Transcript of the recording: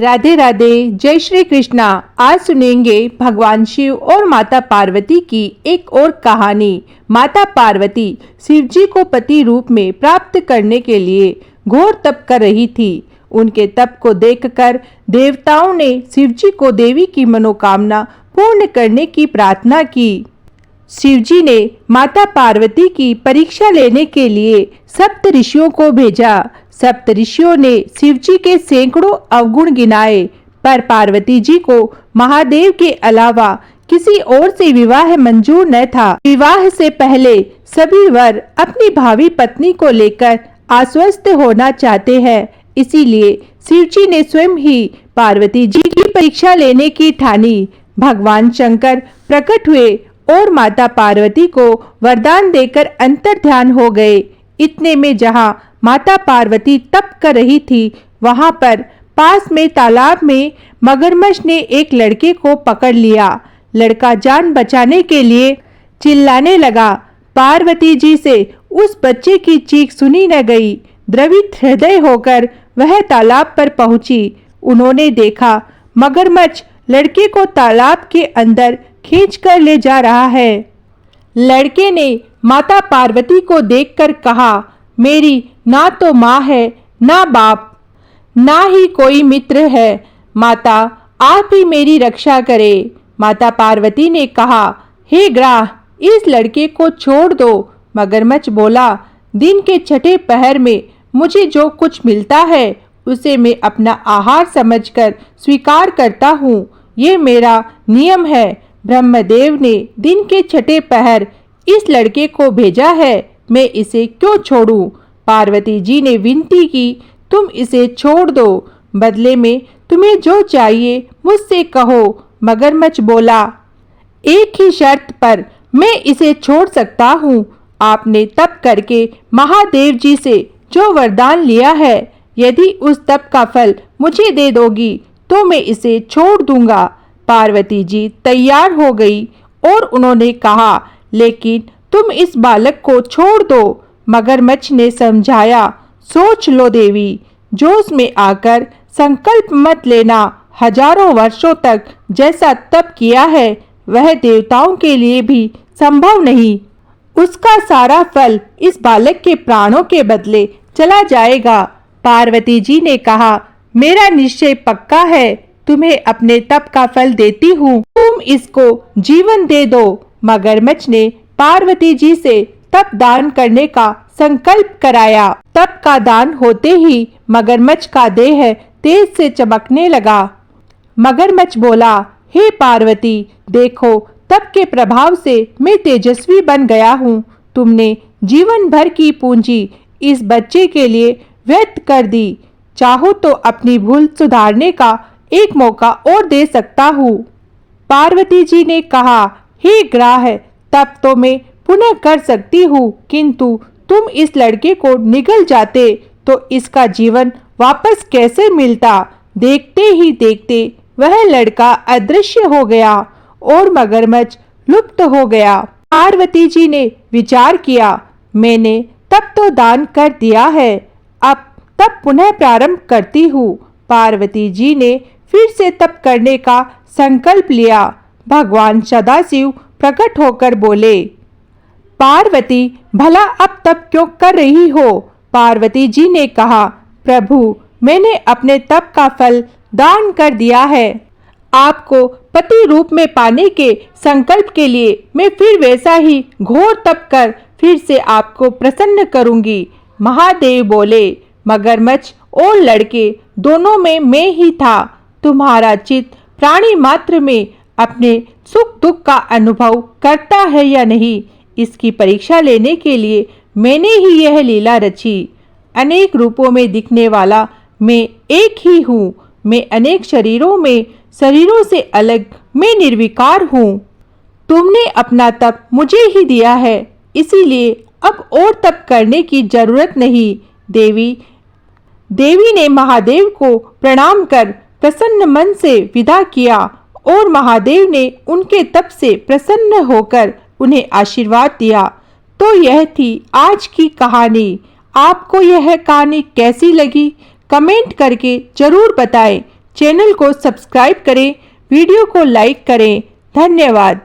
राधे राधे, जय श्री कृष्णा। आज सुनेंगे भगवान शिव और माता पार्वती की एक और कहानी। माता पार्वती शिव जी को पति रूप में प्राप्त करने के लिए घोर तप कर रही थी। उनके तप को देखकर देवताओं ने शिव जी को देवी की मनोकामना पूर्ण करने की प्रार्थना की। शिव जी ने माता पार्वती की परीक्षा लेने के लिए सप्त ऋषियों को भेजा। सप्त ऋषियों ने शिव जी के सैकड़ों अवगुण गिनाए, पर पार्वती जी को महादेव के अलावा किसी और से विवाह मंजूर न था। विवाह से पहले सभी वर अपनी भावी पत्नी को लेकर आश्वस्त होना चाहते हैं, इसीलिए शिव जी ने स्वयं ही पार्वती जी की परीक्षा लेने की ठानी। भगवान शंकर प्रकट हुए और माता पार्वती को वरदान देकर अंतर्ध्यान हो गए। इतने में जहां माता पार्वती तप कर रही थी, वहां पर पास में तालाब में मगरमच्छ ने एक लड़के को पकड़ लिया। लड़का जान बचाने के लिए चिल्लाने लगा। पार्वती जी से उस बच्चे की चीख सुनी न गई। द्रवित हृदय होकर वह तालाब पर पहुंची। उन्होंने देखा मगरमच्छ लड़के को तालाब के अंदर खींचकर ले जा रहा है। लड़के ने माता पार्वती को देखकर कहा, मेरी ना तो माँ है, ना बाप, ना ही कोई मित्र है। माता, आप ही मेरी रक्षा करें। माता पार्वती ने कहा, हे ग्राह, इस लड़के को छोड़ दो। मगरमच्छ बोला, दिन के छठे पहर में मुझे जो कुछ मिलता है उसे मैं अपना आहार समझकर स्वीकार करता हूँ। ये मेरा नियम है। ब्रह्मदेव ने दिन के छठे पहर इस लड़के को भेजा है, मैं इसे क्यों छोड़ूं? पार्वती जी ने विनती की, तुम इसे छोड़ दो, बदले में तुम्हें जो चाहिए मुझसे कहो। मगरमच्छ बोला, एक ही शर्त पर मैं इसे छोड़ सकता हूँ। आपने तप करके महादेव जी से जो वरदान लिया है, यदि उस तप का फल मुझे दे दोगी तो मैं इसे छोड़ दूंगा। पार्वती जी तैयार हो गई और उन्होंने कहा, लेकिन तुम इस बालक को छोड़ दो। मगरमच्छ ने समझाया, सोच लो देवी, जोश में आकर संकल्प मत लेना। हजारों वर्षों तक जैसा तप किया है वह देवताओं के लिए भी संभव नहीं। उसका सारा फल इस बालक के प्राणों के बदले चला जाएगा। पार्वती जी ने कहा, मेरा निश्चय पक्का है, तुम्हें अपने तप का फल देती हूँ, तुम इसको जीवन दे दो। मगरमच्छ ने पार्वती जी से तप दान करने का संकल्प कराया। तप का दान होते ही मगरमच्छ का देह तेज से चमकने लगा। मगरमच्छ बोला, हे पार्वती, देखो तप के प्रभाव से मैं तेजस्वी बन गया हूँ। तुमने जीवन भर की पूंजी इस बच्चे के लिए व्यर्थ कर दी। चाहो तो अपनी भूल सुधारने का एक मौका और दे सकता हूँ। पार्वती जी ने कहा, हे ग्राह, तब तो मैं पुनः कर सकती हूँ, किंतु तुम इस लड़के को निगल जाते तो इसका जीवन वापस कैसे मिलता? देखते ही देखते वह लड़का अदृश्य हो गया और मगरमच्छ लुप्त हो गया। पार्वती जी ने विचार किया, मैंने तब तो दान कर दिया है, अब तब पुनः प्रारंभ करती हूँ। पार्वती जी ने फिर से तप करने का संकल्प लिया। भगवान सदाशिव प्रकट होकर बोले, पार्वती, भला अब तप क्यों कर रही हो? पार्वती जी ने कहा, प्रभु, मैंने अपने तप का फल दान कर दिया है। आपको पति रूप में पाने के संकल्प के लिए मैं फिर वैसा ही घोर तप कर फिर से आपको प्रसन्न करूंगी। महादेव बोले, मगरमच्छ और लड़के दोनों में मैं ही था। तुम्हारा चित्त प्राणी मात्र में अपने सुख दुख का अनुभव करता है या नहीं, इसकी परीक्षा लेने के लिए मैंने ही यह लीला रची। अनेक रूपों में दिखने वाला मैं एक ही हूँ। मैं अनेक शरीरों से अलग मैं निर्विकार हूँ। तुमने अपना तप मुझे ही दिया है, इसीलिए अब और तप करने की जरूरत नहीं। देवी ने महादेव को प्रणाम कर प्रसन्न मन से विदा किया और महादेव ने उनके तप से प्रसन्न होकर उन्हें आशीर्वाद दिया। तो यह थी आज की कहानी। आपको यह कहानी कैसी लगी? कमेंट करके जरूर बताएं। चैनल को सब्सक्राइब करें, वीडियो को लाइक करें। धन्यवाद।